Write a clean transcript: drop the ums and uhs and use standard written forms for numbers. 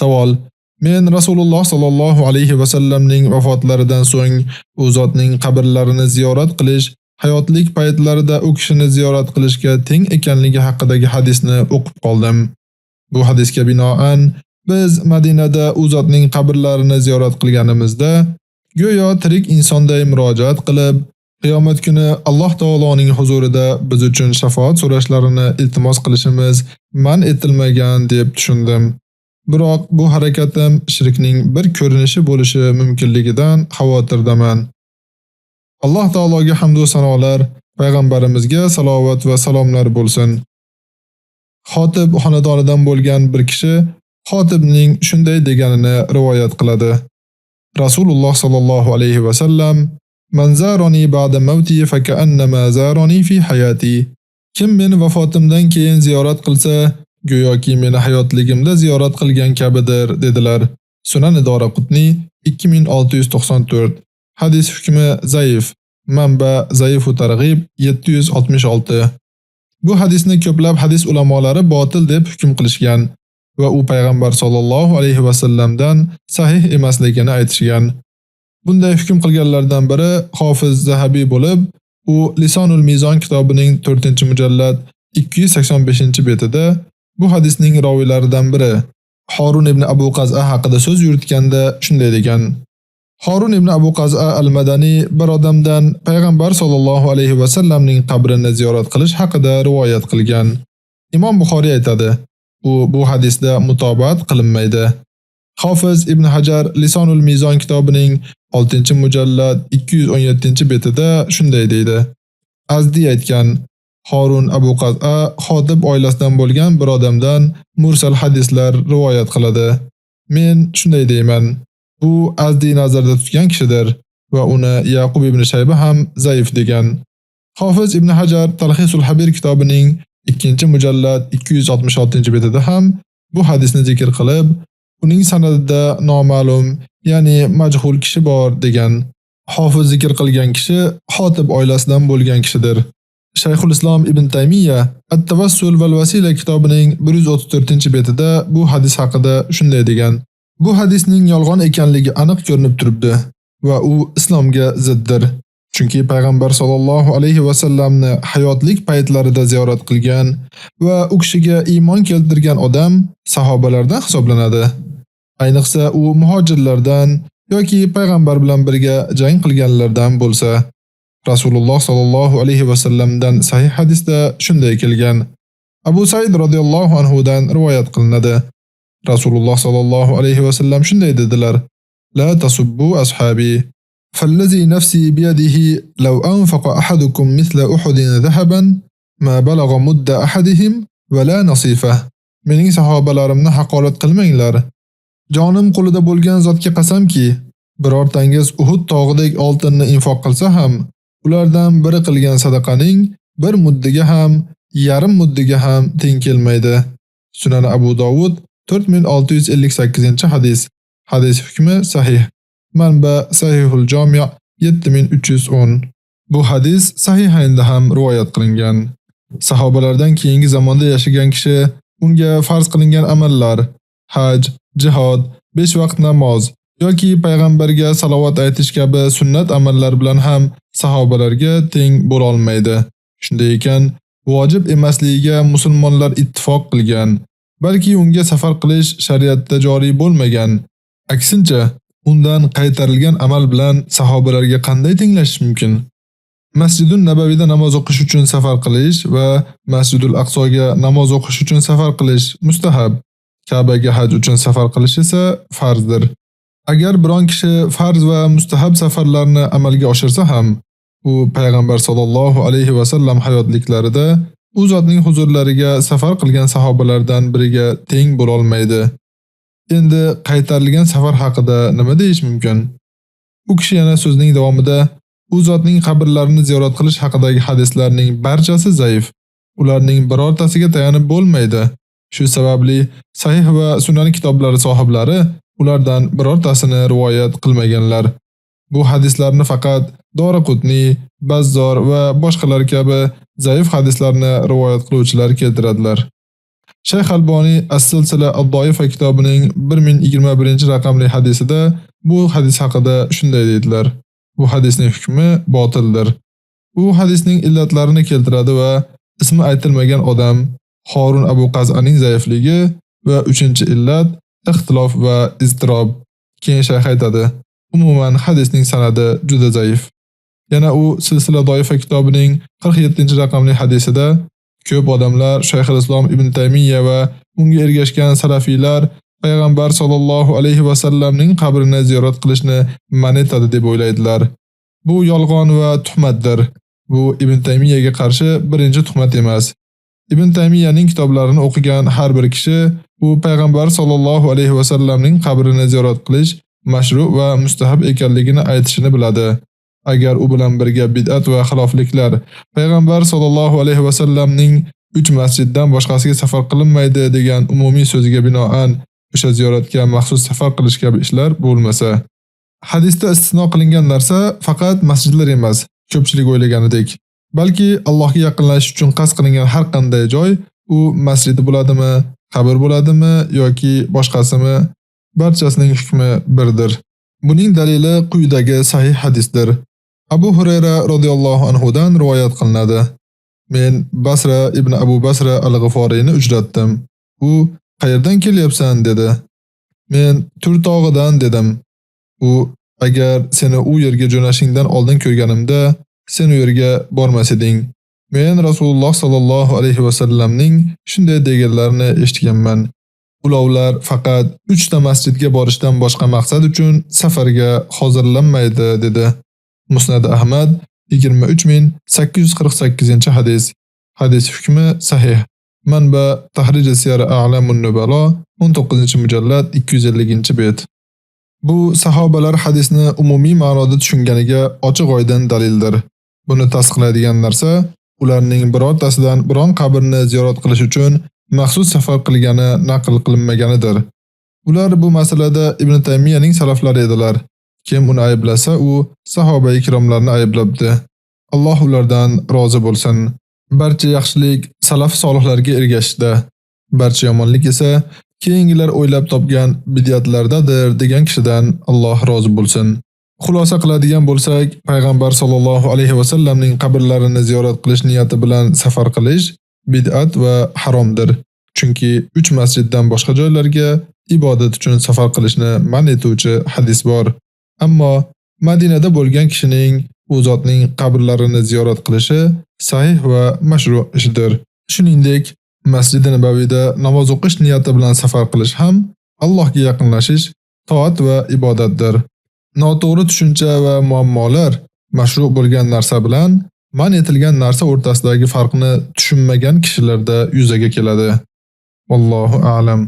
Savol: Men Rasululloh sallallohu alayhi va sallamning vafotlaridan so'ng u zotning qabrlarini ziyorat qilish hayotlik paytlarida u kishini ziyorat qilishga teng ekanligi haqidagi hadisni o'qib qoldim. Bu hadisga binoan biz Madinada u zotning qabrlarini ziyorat qilganimizda go'yo tirik insonday murojaat qilib, qiyomat kuni Alloh taoloning huzurida biz uchun shafaat so'rashlarini iltimos qilishimiz man etilmagan deb tushundim. Biroq bu harakatim shirkning bir ko'rinishi bo'lishi mumkinligidan xavotirdaman. Alloh taologa hamd va sanolar, payg'ambarimizga salovat va salomlar bo'lsin. Xotib xonadonidan bo'lgan bir kishi Xotibning shunday deganini rivoyat qiladi. Rasululloh sallallohu alayhi va sallam: "Man zarani ba'da mavti fa ka'annama zarani fi hayati." Kim meni vafotimdan keyin ziyorat qilsa, go'yoki meni hayotligimda ziyorat qilgan kabidir dedilar. Sunan Doraqutni 2694. Hadis hukmi zaif. Manba Zaifu Targ'ib 766. Bu hadisni ko'plab hadis ulamolari botil deb hukm qilishgan va u payg'ambar sollallohu alayhi va sallamdan sahih emasligini aytishgan. Bunday hukm qilganlardan biri Hofiz Zahabiy bo'lib, u Lisonul Mizon kitobining 4-mujallad 285-betida bu hadisning ravilaridan biri Harun ibn Abu Qaz'a haqida so'z yuritganda shunday degan: Harun ibn Abu Qaz'a al-Madani bir odamdan payg'ambar sollallohu alayhi va sallamning qabrini ziyorat qilish haqida rivoyat qilgan. Imom Buxoriy aytadi: bu hadisda mutobaat qilinmaydi. Hofiz Ibn Hajar Lisonul Mizon kitobining 6-mujallad 217-betida shunday deydi: Azdi aytgan, Harun Abu Qaz'a Xotib oilasidan bo'lgan bir odamdan mursal hadislar rivoyat qiladi. Men shunday deyman: bu Azdi nazarda tutgan kishidir va uni Yaqub ibn Shayba ham zaif degan. Hofiz Ibn Hajar Talxisul Habir kitobining 2-mujallad 266-betida ham bu hadisni zikr qilib, uning sanadida noma'lum, ya'ni majhul kishi bor degan. Hofiz zikr qilgan kishi Xotib oilasidan bo'lgan kishidir. Shayxul Islom Ibn Taymiyya At-Tavassul val Vasila kitobining 134-betida bu hadis haqida shunday degan: Bu hadisning yolg'on ekanligi aniq ko'rinib turibdi va u islomga ziddir. Chunki payg'ambar sollallohu alayhi va sallamni hayotlik paytlarida ziyorat qilgan va u kishiga iymon keltirgan odam sahobalardan hisoblanadi. Ayniqsa u muhojirlardan yoki payg'ambar bilan birga jang qilganlardan bo'lsa. Rasululloh sallallohu alayhi va sallamdan sahih hadisda shunday kelgan. Abu Said radhiyallohu anhu dan rivoyat qilinadi. Rasululloh sallallohu alayhi va sallam shunday dedilar: La tasubbu ashabi فالذي نفسي بيده لو أنفق أحدكم مثل أحد ذهبا ما بلغ مد أحدهم ولا نصيفه. Mening sahobalarimni haqorat qilmanglar. Jonim qo'lida bo'lgan zotga qasamki, birortangiz Uhud tog'idek oltinni infoq qilsa ham, ulardan biri qilgan sadaqaning bir muddiga ham, yarim muddiga ham teng kelmaydi. Sunan Abu Dovud 4658-hadis. Hadis hukmi sahih. Manba Sahihul Jami' 7310. Bu hadis Sahihaynda ham rivoyat qilingan. Sahobalardan keyingi zamonda yashagan kishi unga farz qilingan amallar, haj, jihad, 5 vaqt namoz yoki payg'ambarga salovat aytish kabi sunnat amallar bilan ham sahobalarga teng bo'la olmaydi. Shunday ekan, vojib emasligiga musulmonlar ittifoq qilgan, balki unga safar qilish shariatda joriy bo'lmagan. Aksincha, undan qaytarilgan amal bilan sahobalarga qanday tenglashish mumkin? Masjidun Nabaviyda namoz o'qish uchun safar qilish va Masjidul Aqsoga namoz o'qish uchun safar qilish mustahab. Ka'baga haj uchun safar qilish esa farzdir. Agar biron kishi farz va mustahab safarlarni amalga oshirsa ham, u payg'ambar sollallohu alayhi va sallam hayotliklarida u zotning huzurlariga safar qilgan sahobalardan biriga teng bo'la olmaydi. Endi qaytarilgan safar haqida nima deyish mumkin? U kishi yana so'zining davomida u zotning qabrlarini ziyorat qilish haqidagi hadislarning barchasi zaif. Ularning birortasiga tayanib bo'lmaydi. Shu sababli sahih va sunan kitoblari sohiblari ulardan birortasini rivoyat qilmaganlar. Bu hadislarni faqat Doraqutni, Bazzor va boshqalar kabi zaif hadislarni rivoyat qiluvchilar keltiradilar. Shayx Alboniy As-Silsila ad-Doifa kitobining 1021-raqamli hadisida bu hadis haqida shunday deydilar: bu hadisning hukmi botildir. U hadisning illatlarini keltiradi va ismi aytilmagan odam Harun Abu Qaz'aning zaifligi va 3-illat ixtilof va iztirob. Keyin shayx aytadi: umuman hadisning sanadi juda zaif. Yana u Silsila Doifa kitobining 47-raqamli hadisida ko'p odamlar Shayx al-Islom Ibn Taymiyya va unga ergashgan salafiylar payg'ambar sollallohu alayhi va sallamning qabrini ziyorat qilishni man etadi deb o'ylaydilar. Bu yolg'on va tuhmatdir. Bu Ibn Taymiyyaga qarshi birinchi tuhmat emas. Ibn Taymiyyaning kitoblarini o'qigan har bir kishi u payg'ambar sollallohu alayhi va sallamning qabrini ziyorat qilish mashru va mustahab ekanligini aytishini biladi. Agar u bilan birga bid'at va xilofliklar payg'ambar sollallohu alayhi va sallamning 3 masjiddan boshqasiga safar qilinmaydi degan umumiy so'ziga binoan o'sha ziyoratga maxsus safar qilish kabi ishlar bo'lmasa, hadisda istisno qilingan narsa faqat masjidlar emas, ko'pchilik o'ylaganidek, balki Allohga yaqinlashish uchun qasd qilingan har qanday joy, u masjid bo'ladimi, qabr bo'ladimi yoki boshqasimi, barchasining hukmi birdir. Buning dalili quyidagi sahih hadisdir. Abu Hurayra radhiyallohu anhu dan rivoyat qilinadi. Men Basra ibn Abu Basra al-G'iforiyni uchratdim. U qayerdan kelyapsan dedi. Men Tur tog'idan dedim. U agar seni u yerga jo'nashingdan oldin ko'rganimda, sen u yerga bormas eding. Men Rasululloh sallallohu alayhi va sallamning shunday deganlarini eshitganman. Ulovlar faqat 3 ta masjidga borishdan boshqa maqsad uchun safarga hozirlanmaydi dedi. Musnad Ahmad 23848-hadis. Hadis hukmi sahih. Manba Tahrij as-Siyar A'lamun Nubala 19-mujallad 250-bet. Bu sahobalar hadisni umumiy ma'noda tushunganiga ochiq-oydin dalildir. Buni tasdiqlaydigan narsa ularning birortasidan biron qabrni ziyorat qilish uchun maxsus safar qilgani naql qilinmaganidir. Ular bu masalada Ibn Taymiyyaning salaflari edilar. Kim uni ayblasa, u sahoba ikromlarni ayblabdi. Alloh ulardan rozi bo'lsin. Barcha yaxshilik salaf solihlarga ergashishda, barcha yomonlik esa keyingilar o'ylab topgan bid'atlardadir degan kishidan Alloh rozi bo'lsin. Xulosa qiladigan bo'lsak, payg'ambar sollallohu alayhi va sallamning qabrlarini ziyorat qilish niyati bilan safar qilish bid'at va haromdir. Chunki 3 masjiddan boshqa joylarga ibodat uchun safar qilishni man etuvchi hadis bor. Ammo Madinada bo'lgan kishining u zotning qabrlarini ziyorat qilishi sahih va mashru' ishdir. Shuningdek, Masjid Nabaviyda namoz o'qish niyati bilan safar qilish ham Allohga yaqinlashish, toat va ibodatdir. Noto'g'ri tushuncha va muammolar mashru' bo'lgan narsa bilan man etilgan narsa o'rtasidagi farqni tushunmagan kishilarda yuzaga keladi. Vallohu a'lam.